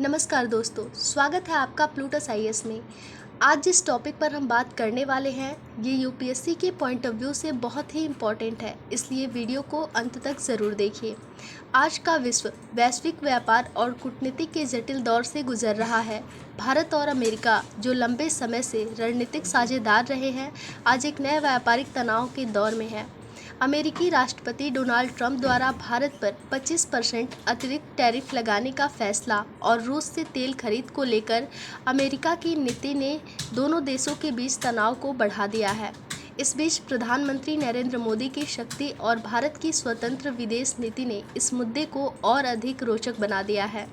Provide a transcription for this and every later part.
नमस्कार दोस्तों, स्वागत है आपका प्लूटस आईएएस में। आज जिस टॉपिक पर हम बात करने वाले हैं ये यूपीएससी के पॉइंट ऑफ व्यू से बहुत ही इम्पॉर्टेंट है, इसलिए वीडियो को अंत तक ज़रूर देखिए। आज का विश्व वैश्विक व्यापार और कूटनीति के जटिल दौर से गुजर रहा है। भारत और अमेरिका, जो लंबे समय से रणनीतिक साझेदार रहे हैं, आज एक नए व्यापारिक तनाव के दौर में है। अमेरिकी राष्ट्रपति डोनाल्ड ट्रंप द्वारा भारत पर 25% अतिरिक्त टैरिफ लगाने का फैसला और रूस से तेल खरीद को लेकर अमेरिका की नीति ने दोनों देशों के बीच तनाव को बढ़ा दिया है। इस बीच प्रधानमंत्री नरेंद्र मोदी की शक्ति और भारत की स्वतंत्र विदेश नीति ने इस मुद्दे को और अधिक रोचक बना दिया है।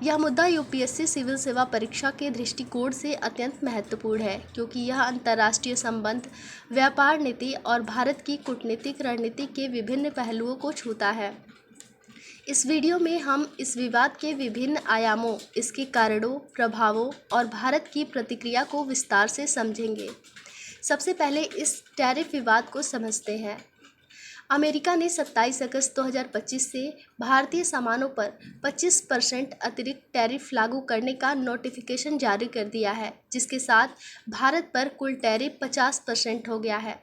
यह मुद्दा यूपीएससी सिविल सेवा परीक्षा के दृष्टिकोण से अत्यंत महत्वपूर्ण है, क्योंकि यह अंतर्राष्ट्रीय संबंध, व्यापार नीति और भारत की कूटनीतिक रणनीति के विभिन्न पहलुओं को छूता है। इस वीडियो में हम इस विवाद के विभिन्न आयामों, इसके कारणों, प्रभावों और भारत की प्रतिक्रिया को विस्तार से समझेंगे। सबसे पहले इस टैरिफ विवाद को समझते हैं। अमेरिका ने 27 अगस्त 2025 से भारतीय सामानों पर 25% अतिरिक्त टैरिफ लागू करने का नोटिफिकेशन जारी कर दिया है, जिसके साथ भारत पर कुल टैरिफ 50% हो गया है।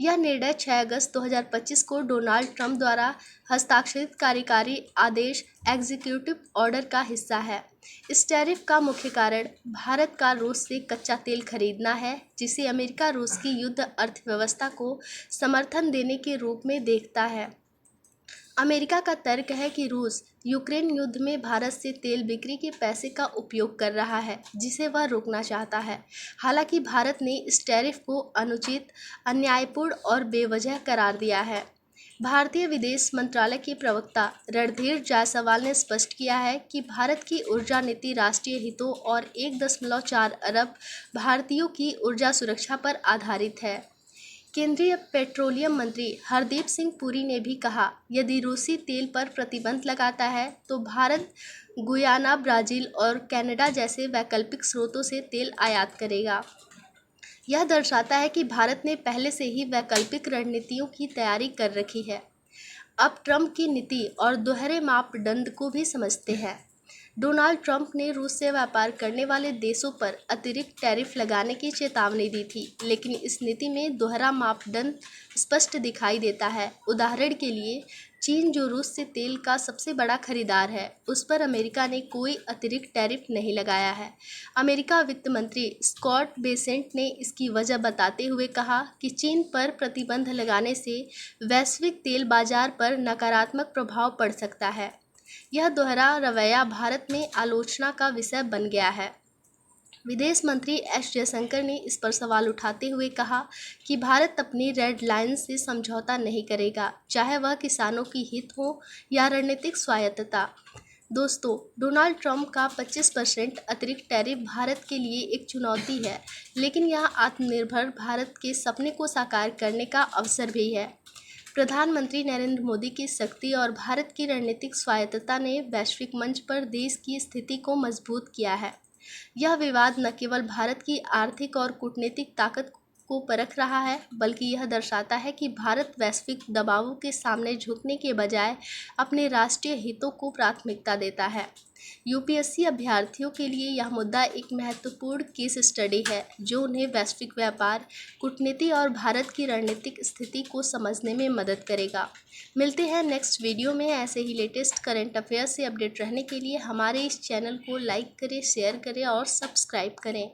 यह निर्णय 6 अगस्त 2025 को डोनाल्ड ट्रंप द्वारा हस्ताक्षरित कार्यकारी आदेश एग्जीक्यूटिव ऑर्डर का हिस्सा है। इस टैरिफ का मुख्य कारण भारत का रूस से कच्चा तेल खरीदना है, जिसे अमेरिका रूस की युद्ध अर्थव्यवस्था को समर्थन देने के रूप में देखता है। अमेरिका का तर्क है कि रूस यूक्रेन युद्ध में भारत से तेल बिक्री के पैसे का उपयोग कर रहा है, जिसे वह रोकना चाहता है। हालांकि भारत ने इस टैरिफ को अनुचित, अन्यायपूर्ण और बेवजह करार दिया है। भारतीय विदेश मंत्रालय के प्रवक्ता रणधीर जायसवाल ने स्पष्ट किया है कि भारत की ऊर्जा नीति राष्ट्रीय हितों और 1.4 अरब भारतीयों की ऊर्जा सुरक्षा पर आधारित है। केंद्रीय पेट्रोलियम मंत्री हरदीप सिंह पुरी ने भी कहा, यदि रूसी तेल पर प्रतिबंध लगाता है तो भारत गुयाना, ब्राज़ील और कनाडा जैसे वैकल्पिक स्रोतों से तेल आयात करेगा। यह दर्शाता है कि भारत ने पहले से ही वैकल्पिक रणनीतियों की तैयारी कर रखी है। अब ट्रंप की नीति और दोहरे मापदंड को भी समझते हैं। डोनाल्ड ट्रंप ने रूस से व्यापार करने वाले देशों पर अतिरिक्त टैरिफ लगाने की चेतावनी दी थी, लेकिन इस नीति में दोहरा मापदंड स्पष्ट दिखाई देता है। उदाहरण के लिए, चीन, जो रूस से तेल का सबसे बड़ा खरीदार है, उस पर अमेरिका ने कोई अतिरिक्त टैरिफ नहीं लगाया है। अमेरिका वित्त मंत्री स्कॉट बेसेंट ने इसकी वजह बताते हुए कहा कि चीन पर प्रतिबंध लगाने से वैश्विक तेल बाजार पर नकारात्मक प्रभाव पड़ सकता है। यह दोहरा रवैया भारत में आलोचना का विषय बन गया है। विदेश मंत्री एस जयशंकर ने इस पर सवाल उठाते हुए कहा कि भारत अपनी रेड लाइन से समझौता नहीं करेगा, चाहे वह किसानों की हित हो या रणनीतिक स्वायत्तता। दोस्तों, डोनाल्ड ट्रंप का 25% अतिरिक्त टैरिफ भारत के लिए एक चुनौती है, लेकिन यह आत्मनिर्भर भारत के सपने को साकार करने का अवसर भी है। प्रधानमंत्री नरेंद्र मोदी की शक्ति और भारत की रणनीतिक स्वायत्तता ने वैश्विक मंच पर देश की स्थिति को मजबूत किया है। यह विवाद न केवल भारत की आर्थिक और कूटनीतिक ताकत को परख रहा है, बल्कि यह दर्शाता है कि भारत वैश्विक दबावों के सामने झुकने के बजाय अपने राष्ट्रीय हितों को प्राथमिकता देता है। यूपीएससी अभ्यर्थियों के लिए यह मुद्दा एक महत्वपूर्ण केस स्टडी है, जो उन्हें वैश्विक व्यापार, कूटनीति और भारत की रणनीतिक स्थिति को समझने में मदद करेगा। मिलते हैं नेक्स्ट वीडियो में। ऐसे ही लेटेस्ट करंट अफेयर से अपडेट रहने के लिए हमारे इस चैनल को लाइक करें, शेयर करें और सब्सक्राइब करें।